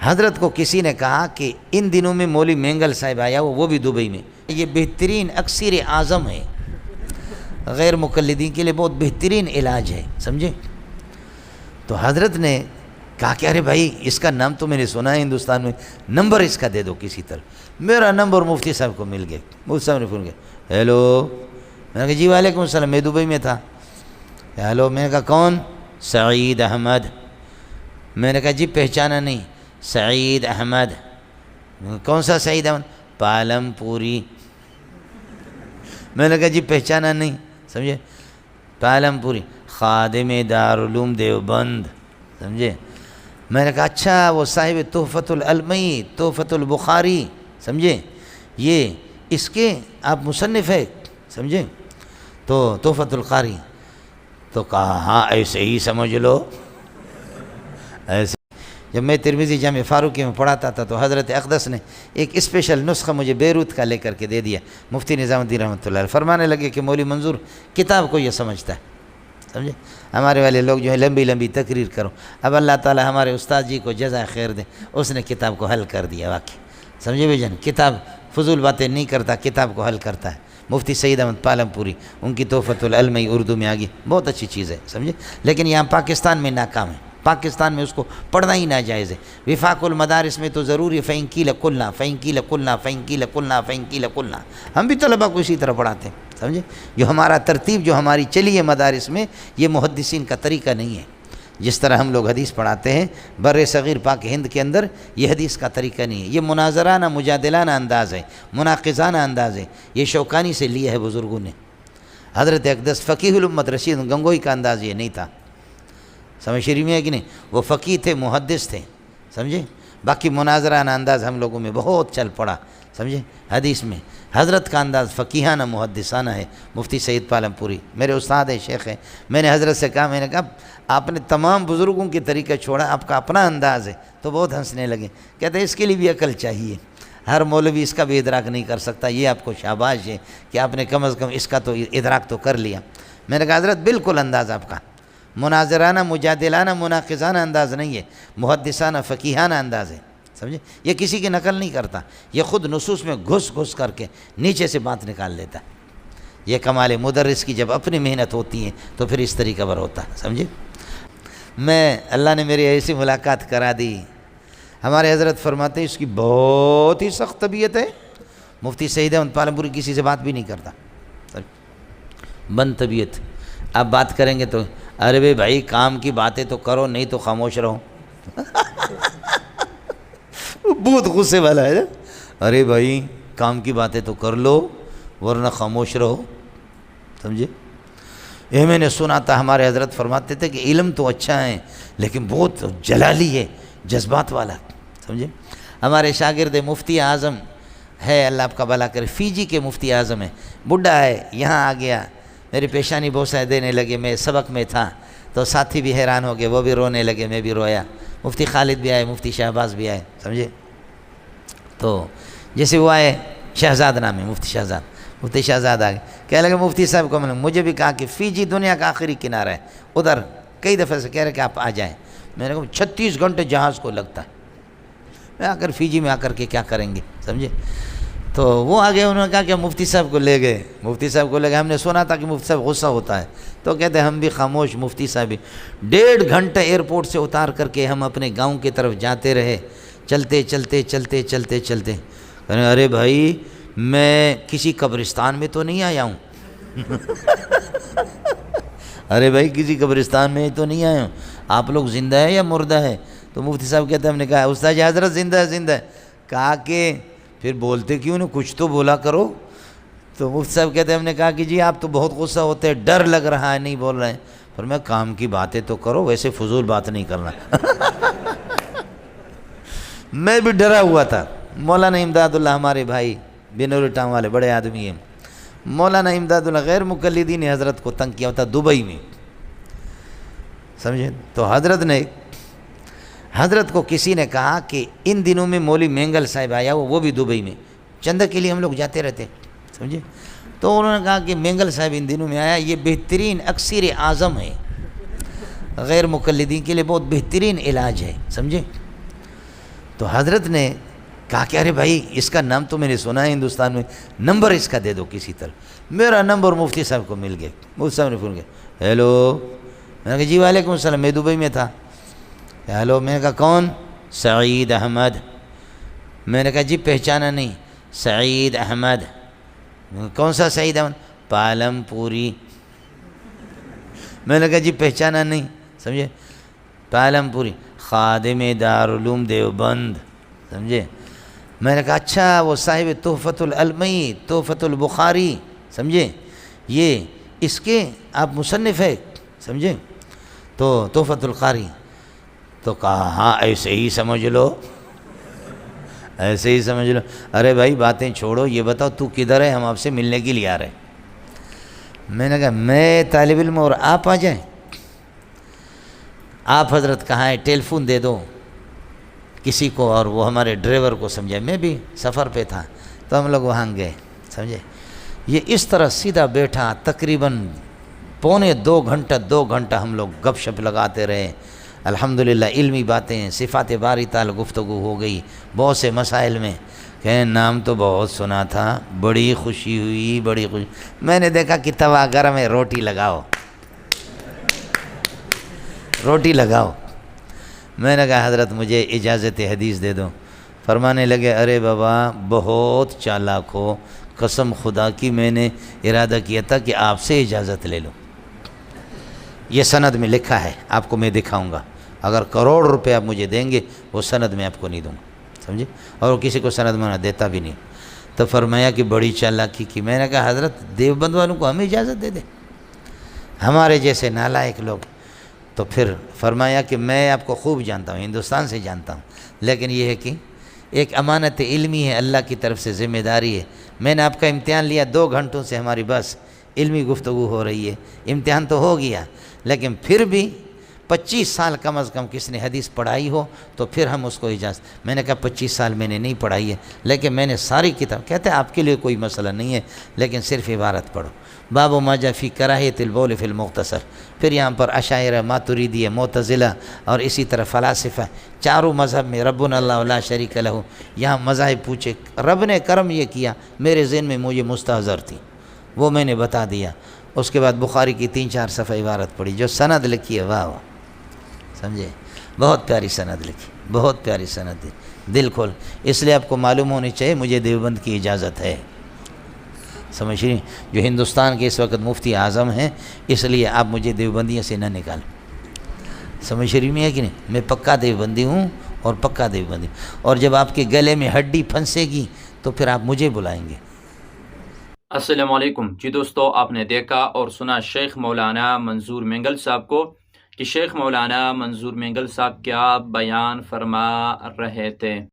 حضرت کو کسی نے کہا کہ ان دنوں میں مولوی مینگل صاحب آیا وہ بھی دبئی میں، یہ بہترین اکثر اعظم ہے، غیر مقلدین کے لیے بہت بہترین علاج ہے، سمجھے؟ تو حضرت نے کہا کہ ارے بھائی اس کا نام تو میں نے سنا ہے ہندوستان میں، نمبر اس کا دے دو کسی طرح۔ میرا نمبر مفتی صاحب کو مل گیا، مفتی صاحب نے فون کیا، ہیلو، میں نے کہا جی وعلیکم السلام، میں دبئی میں تھا۔ ہیلو، میں نے کہا کون؟ سعید احمد۔ میں نے کہا جی پہچانا نہیں۔ سعید احمد۔ کون سا سعید احمد؟ پالم پوری۔ میں نے کہا جی پہچانا نہیں، سمجھے؟ پالم پوری، خادم دارالعلوم دیوبند، سمجھے؟ میں نے کہا اچھا وہ صاحب تحفۃ العلمی، تحفۃ البخاری، سمجھے؟ یہ اس کے آپ مصنف ہے، سمجھے؟ تو تحفۃ القاری۔ تو کہا ہاں ایسے ہی سمجھ لو، ایسے۔ جب میں ترمذی جامع فاروقی میں پڑھاتا تھا تو حضرت اقدس نے ایک اسپیشل نسخہ مجھے بیروت کا لے کر کے دے دیا، مفتی نظام الدین رحمۃ اللہ علیہ فرمانے لگے کہ مولوی منظور کتاب کو یہ سمجھتا ہے، سمجھے؟ ہمارے والے لوگ جو ہے لمبی لمبی تقریر کرو، اب اللہ تعالی ہمارے استاد جی کو جزائے خیر دے، اس نے کتاب کو حل کر دیا واقعی، سمجھے بھائی جان؟ کتاب فضول باتیں نہیں کرتا، کتاب کو حل کرتا ہے۔ مفتی سعید احمد پالم پوری، ان کی تحفۃ العلمی اردو میں آ گئی، بہت اچھی چیز ہے، سمجھے؟ لیکن یہاں پاکستان میں ناکام ہے، پاکستان میں اس کو پڑھنا ہی ناجائز ہے۔ وفاق المدارس میں تو ضروری فَإِن قِيلَ قُلْنَا فَإِن قِيلَ قُلْنَا فَإِن قِيلَ قُلْنَا فَإِن قِيلَ قُلْنَا، ہم بھی طلباء کو اسی طرح پڑھاتے ہیں، سمجھے؟ جو ہمارا ترتیب جو ہماری چلی ہے مدارس میں، یہ محدثین کا طریقہ نہیں ہے۔ جس طرح ہم لوگ حدیث پڑھاتے ہیں بر صغیر پاک ہند کے اندر، یہ حدیث کا طریقہ نہیں ہے، یہ مناظرانہ مجادلانہ انداز ہے، مناقضانہ انداز ہے، یہ شوکانی سے لیا ہے بزرگوں نے۔ حضرت اقدس فقیہ الامت رشید گنگوئی کا انداز یہ نہیں تھا، سمجھ شریف میں ہے کہ نہیں؟ وہ فقیہ تھے، محدث تھے، سمجھے؟ باقی مناظرانہ انداز ہم لوگوں میں بہت چل پڑا، سمجھے؟ حدیث میں حضرت کا انداز فقیہانہ محدثانہ ہے۔ مفتی سعید پالم پوری میرے استاد ہیں، شیخ ہیں۔ میں نے حضرت سے کہا، میں نے کہا آپ نے تمام بزرگوں کے طریقہ چھوڑا، آپ کا اپنا انداز ہے، تو بہت ہنسنے لگے۔ کہتے ہیں اس کے لیے بھی عقل چاہیے، ہر مولوی اس کا بھی ادراک نہیں کر سکتا، یہ آپ کو شاباش ہے کہ آپ نے کم از کم اس کا تو ادراک تو کر لیا۔ میں نے کہا حضرت بالکل انداز آپ کا مناظرانہ مجادلانہ مناقضانہ انداز نہیں ہے، محدثانہ فقیہانہ انداز ہے، سمجھے؟ یہ کسی کی نقل نہیں کرتا، یہ خود نصوص میں گھس گھس کر کے نیچے سے بات نکال لیتا ہے۔ یہ کمال مدرس کی جب اپنی محنت ہوتی ہے تو پھر اس طریقہ پر ہوتا ہے، سمجھے؟ میں اللہ نے میری ایسی ملاقات کرا دی، ہمارے حضرت فرماتے ہیں اس کی بہت ہی سخت طبیعت ہے، مفتی سعید احمد پالم پوری کسی سے بات بھی نہیں کرتا، بند طبیعت۔ آپ بات کریں گے تو ارے بھائی کام کی باتیں تو کرو، نہیں تو خاموش رہو۔ بہت غصے والا ہے، ارے بھائی کام کی باتیں تو کر لو ورنہ خاموش رہو، سمجھے؟ یہ میں نے سنا تھا، ہمارے حضرت فرماتے تھے کہ علم تو اچھا ہے لیکن بہت جلالی ہے، جذبات والا، سمجھے؟ ہمارے شاگرد مفتی اعظم ہے، اللہ آپ کا بھلا کرے، فیجی کے مفتی اعظم ہے، بڈھا ہے، یہاں آ گیا، میری پیشانی بوسہ دینے لگے، میں سبق میں تھا تو ساتھی بھی حیران ہو گئے، وہ بھی رونے لگے، میں بھی رویا، مفتی خالد بھی آئے، مفتی شہباز بھی آئے، سمجھے؟ تو جیسے وہ آئے، شہزاد نام ہے، مفتی شہزاد، مفتی شہزاد آ گئے، کہنے لگے مفتی صاحب کو مجھے بھی کہا کہ فیجی دنیا کا آخری کنارہ ہے، ادھر کئی دفعہ سے کہہ رہے کہ آپ آ جائیں۔ میں نے کہا 36 گھنٹے جہاز کو لگتا ہے، میں آ کر فیجی میں آ کر کے کیا کریں گے، سمجھے؟ تو وہ آگے انہوں نے کہا کہ مفتی صاحب کو لے گئے، مفتی صاحب کو لے گئے، ہم نے سنا تھا کہ مفتی صاحب غصہ ہوتا ہے، تو کہتے ہیں ہم بھی خاموش، مفتی صاحب بھی 1.5 گھنٹہ ایئرپورٹ سے اتار کر کے ہم اپنے گاؤں کی طرف جاتے رہے، چلتے چلتے چلتے چلتے چلتے، کہنے ارے بھائی میں کسی قبرستان میں تو نہیں آیا ہوں۔ ارے بھائی کسی قبرستان میں تو نہیں آیا ہوں، آپ لوگ زندہ ہے یا مردہ ہے؟ تو مفتی صاحب کہتے ہیں ہم نے کہا استاد جی حضرت زندہ ہے، زندہ ہے۔ کہا کہ پھر بولتے کیوں نہیں، کچھ تو بولا کرو۔ تو مفتی صاحب کہتے ہیں ہم نے کہا کہ جی آپ تو بہت غصہ ہوتے ہیں، ڈر لگ رہا ہے، نہیں بول رہے ہیں۔ پر میں کام کی باتیں تو کرو، ویسے فضول بات نہیں کرنا۔ میں بھی ڈرا ہوا تھا۔ مولانا امداد اللہ ہمارے بھائی بنور ٹاؤن والے بڑے آدمی ہیں، مولانا امداد اللہ غیر مقلدین نے حضرت کو تنگ کیا ہوتا دبئی میں، سمجھے؟ تو حضرت کو کسی نے کہا کہ ان دنوں میں مولوی مینگل صاحب آیا وہ بھی دبئی میں، چندہ کے لیے ہم لوگ جاتے رہتے، سمجھے؟ تو انہوں نے کہا کہ مینگل صاحب ان دنوں میں آیا، یہ بہترین اکثر اعظم ہے، غیر مقلدین کے لیے بہت بہترین علاج ہے، سمجھے؟ تو حضرت نے کہا کہ ارے بھائی اس کا نام تو میں نے سنا ہے ہندوستان میں، نمبر اس کا دے دو کسی طرح۔ میرا نمبر مفتی صاحب کو مل گیا۔ مفتی صاحب نے فون کیا، ہیلو، میں نے کہا جی وعلیکم السلام، میں دبئی میں تھا۔ ہیلو، میں نے کہا کون؟ سعید احمد۔ میں نے کہا جی پہچانا نہیں۔ سعید احمد۔ کون سا سعید احمد؟ پالم پوری۔ میں نے کہا جی پہچانا نہیں، سمجھے؟ پالم پوری، خادم دارالعلوم دیوبند، سمجھے؟ میں نے کہا اچھا وہ صاحب تحفۃ العلمی، تحفۃ البخاری، سمجھے؟ یہ اس کے آپ مصنف ہے، سمجھے؟ تو تحفۃ القاری۔ تو کہا ہاں ایسے ہی سمجھ لو، ایسے ہی سمجھ لو۔ ارے بھائی باتیں چھوڑو، یہ بتاؤ تو کدھر ہے، ہم آپ سے ملنے کے لیے آ رہے ہیں۔ میں نے کہا میں طالب علم اور آپ آ جائیں؟ آپ حضرت کہاں ہے، ٹیلی فون دے دو کسی کو، اور وہ ہمارے ڈرائیور کو سمجھے، میں بھی سفر پہ تھا تو ہم لوگ وہاں گئے، سمجھے؟ یہ اس طرح سیدھا بیٹھا، تقریباً پونے 2 گھنٹہ ہم لوگ گپ شپ لگاتے رہے۔ الحمدللہ علمی باتیں، صفات باری تعالی گفتگو ہو گئی بہت سے مسائل میں۔ کہ نام تو بہت سنا تھا، بڑی خوشی ہوئی، بڑی خوشی۔ میں نے دیکھا کہ توا گرم ہے، روٹی لگاؤ، روٹی لگاؤ۔ میں نے کہا حضرت مجھے اجازت حدیث دے دو۔ فرمانے لگے ارے بابا بہت چالاک ہو، قسم خدا کی میں نے ارادہ کیا تھا کہ آپ سے اجازت لے لوں۔ یہ سند میں لکھا ہے، آپ کو میں دکھاؤں گا، اگر کروڑ روپے آپ مجھے دیں گے وہ سند میں آپ کو نہیں دوں گا، سمجھے؟ اور کسی کو سند میں دیتا بھی نہیں۔ تو فرمایا کہ بڑی چالاکی کی۔ میں نے کہا حضرت دیوبند والوں کو ہمیں اجازت دے دیں، ہمارے جیسے نالائق لوگ۔ تو پھر فرمایا کہ میں آپ کو خوب جانتا ہوں، ہندوستان سے جانتا ہوں، لیکن یہ ہے کہ ایک امانت علمی ہے، اللہ کی طرف سے ذمہ داری ہے۔ میں نے آپ کا امتحان لیا، 2 گھنٹوں سے ہماری بس علمی گفتگو ہو رہی ہے، امتحان تو ہو گیا، لیکن پھر بھی 25 سال کم از کم کس نے حدیث پڑھائی ہو تو پھر ہم اس کو اجازت۔ میں نے کہا 25 سال میں نے نہیں پڑھائی ہے، لیکن میں نے ساری کتاب، کہتے ہیں آپ کے لیے کوئی مسئلہ نہیں ہے، لیکن صرف عبارت پڑھو، باب ما جاء فی کراہیۃ البول فی المختصر۔ پھر یہاں پر اشاعرہ، ماتریدیہ، معتزلہ اور اسی طرح فلاسفہ، چاروں مذہب میں ربنا اللہ لا شریک لہ، یہاں مذاہب پوچھے۔ رب نے کرم یہ کیا، میرے ذہن میں مجھے مستحضر تھی، وہ میں نے بتا دیا۔ اس کے بعد بخاری کی 3-4 صفحہ عبارت پڑھی، جو سند لکھی ہے، واہ واہ، سمجھے؟ بہت پیاری سند لکھی، بہت پیاری سند ہے، دل کھول۔ اس لیے آپ کو معلوم ہونی چاہیے مجھے دیوبند کی اجازت ہے، سمجھ رہی؟ جو ہندوستان کے اس وقت مفتی اعظم ہیں، اس لیے آپ مجھے دیوبندیوں سے نہ نکالیں، سمجھ رہی میں ہے کہ نہیں؟ میں پکا دیوبندی ہوں، اور پکا دیوبندی، اور جب آپ کے گلے میں ہڈی پھنسے گی تو پھر آپ مجھے بلائیں گے۔ السلام علیکم جی دوستو، آپ نے دیکھا اور سنا شیخ مولانا منظور مینگل صاحب کو کہ شیخ مولانا منظور مینگل صاحب کیا بیان فرما رہے تھے۔